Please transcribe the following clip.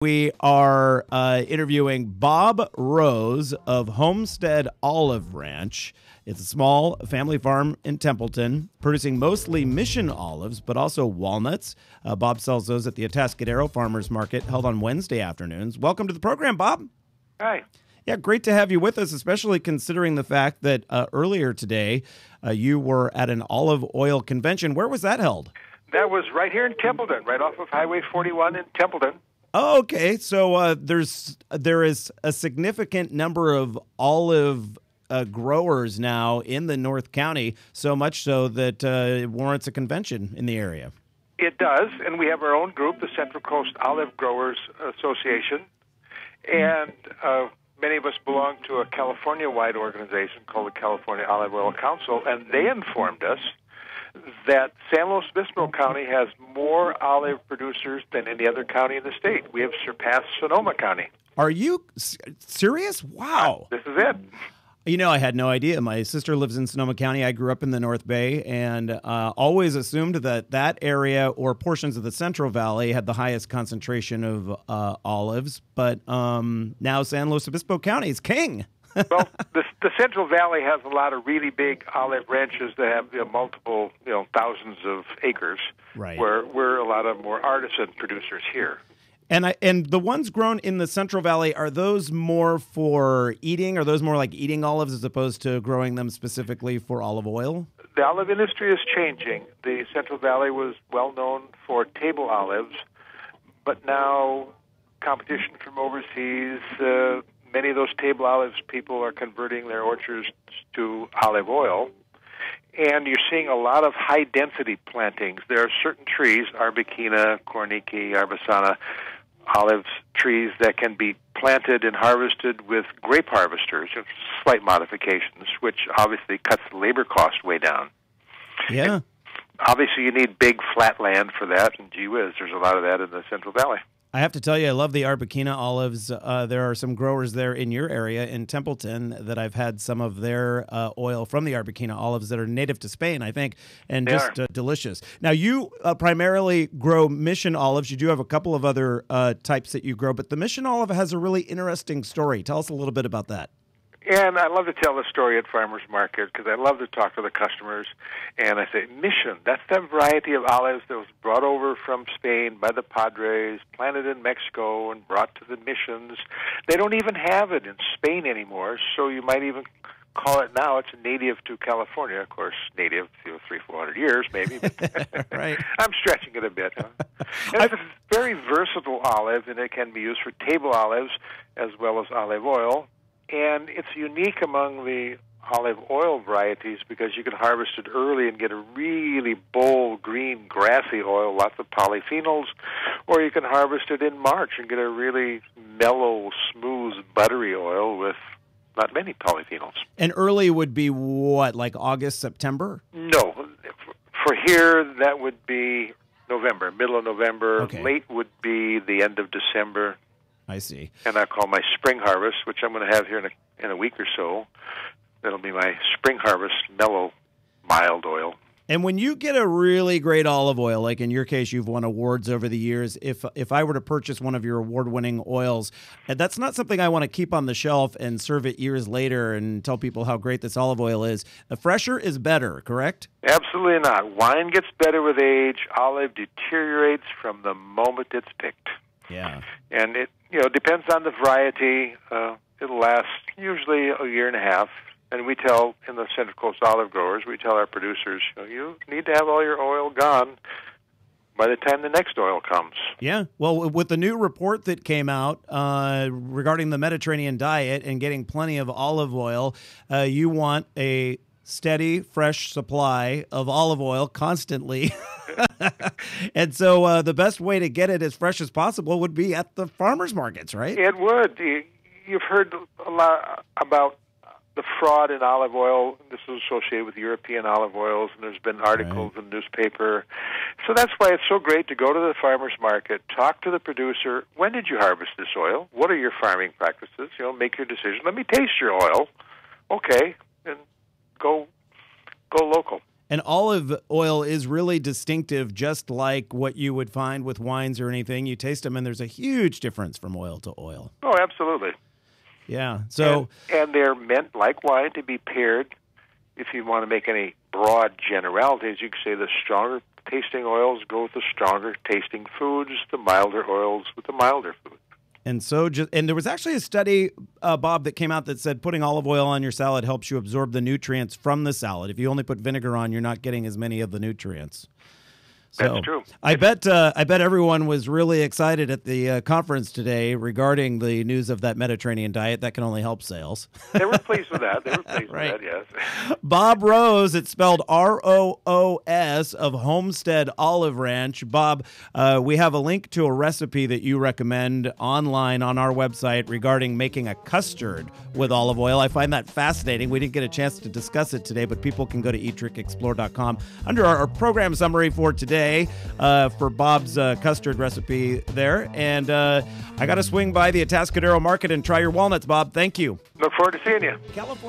We are interviewing Bob Roos of Homestead Olive Ranch. It's a small family farm in Templeton, producing mostly mission olives, but also walnuts. Bob sells those at the Atascadero Farmers Market, held on Wednesday afternoons. Welcome to the program, Bob. Hi. Yeah, great to have you with us, especially considering the fact that earlier today you were at an olive oil convention. Where was that held? That was right here in Templeton, right off of Highway 41 in Templeton. Oh, okay. So there is a significant number of olive growers now in the North County, so much so that it warrants a convention in the area. It does, and we have our own group, the Central Coast Olive Growers Association, and many of us belong to a California-wide organization called the California Olive Oil Council, and they informed us that San Luis Obispo County has more olive producers than any other county in the state. We have surpassed Sonoma County. Are you serious? Wow. This is it. You know, I had no idea. My sister lives in Sonoma County. I grew up in the North Bay and always assumed that that area or portions of the Central Valley had the highest concentration of olives. But now San Luis Obispo County is king. Well, the Central Valley has a lot of really big olive ranches that have multiple, thousands of acres. Right. Where we're a lot of more artisan producers here. And the ones grown in the Central Valley, are those more for eating? Are those more like eating olives as opposed to growing them specifically for olive oil? The olive industry is changing. The Central Valley was well known for table olives, but now competition from overseas. Many of those table olives people are converting their orchards to olive oil, and you're seeing a lot of high-density plantings. There are certain trees, Arbequina, Corniki, Arbesana, olive trees that can be planted and harvested with grape harvesters, slight modifications, which obviously cuts the labor cost way down. Yeah. And obviously, you need big flat land for that, and gee whiz, there's a lot of that in the Central Valley. I have to tell you, I love the Arbequina olives. There are some growers there in your area in Templeton that I've had some of their oil from the Arbequina olives that are native to Spain, I think, and just delicious. Now, you primarily grow mission olives. You do have a couple of other types that you grow, but the mission olive has a really interesting story. Tell us a little bit about that. And I love to tell the story at Farmers Market because I love to talk to the customers. And I say, Mission, that's that variety of olives that was brought over from Spain by the Padres, planted in Mexico, and brought to the missions. They don't even have it in Spain anymore, so you might even call it now. It's native to California. Of course, native 300-400 years, maybe. Right. I'm stretching it a bit. Huh? It's a very versatile olive, and it can be used for table olives as well as olive oil. And it's unique among the olive oil varieties because you can harvest it early and get a really bold, green, grassy oil, lots of polyphenols, or you can harvest it in March and get a really mellow, smooth, buttery oil with not many polyphenols. And early would be what, like August, September? No. For here, that would be November, middle of November. Okay. Late would be the end of December. I see. And I call my spring harvest, which I'm going to have here in a week or so. That'll be my spring harvest, mellow, mild oil. And when you get a really great olive oil, like in your case, you've won awards over the years. If I were to purchase one of your award-winning oils, that's not something I want to keep on the shelf and serve it years later and tell people how great this olive oil is. The fresher is better, correct? Absolutely not. Wine gets better with age. Olive deteriorates from the moment it's picked. Yeah. And it depends on the variety. It'll last usually a year and a half. And we tell, in the Central Coast Olive Growers, we tell our producers, you need to have all your oil gone by the time the next oil comes. Yeah. Well, with the new report that came out regarding the Mediterranean diet and getting plenty of olive oil, you want a steady, fresh supply of olive oil constantly. And so the best way to get it as fresh as possible would be at the farmers markets, right? It would. You've heard a lot about the fraud in olive oil. This is associated with European olive oils, and there's been articles in the newspaper. So that's why it's so great to go to the farmer's market, talk to the producer. When did you harvest this oil? What are your farming practices? Make your decision. Let me taste your oil. Okay, and go local. And olive oil is really distinctive, just like what you would find with wines or anything. You taste them, and there's a huge difference from oil to oil. Oh, absolutely. Yeah. So and they're meant, like wine, to be paired. If you want to make any broad generalities, you could say the stronger tasting oils go with the stronger tasting foods, the milder oils with the milder foods. And there was actually a study, Bob, that came out that said putting olive oil on your salad helps you absorb the nutrients from the salad. If you only put vinegar on, you're not getting as many of the nutrients. So, that's true. I bet everyone was really excited at the conference today regarding the news of that Mediterranean diet. That can only help sales. They were pleased with that. Right. Yes. Bob Roos, it's spelled R-O-O-S, of Homestead Olive Ranch. Bob, we have a link to a recipe that you recommend online on our website regarding making a custard with olive oil. I find that fascinating. We didn't get a chance to discuss it today, but people can go to eatdrinkexplore.com under our program summary for today. For Bob's custard recipe there. And I got to swing by the Atascadero Market and try your walnuts, Bob. Thank you. Look forward to seeing you. California.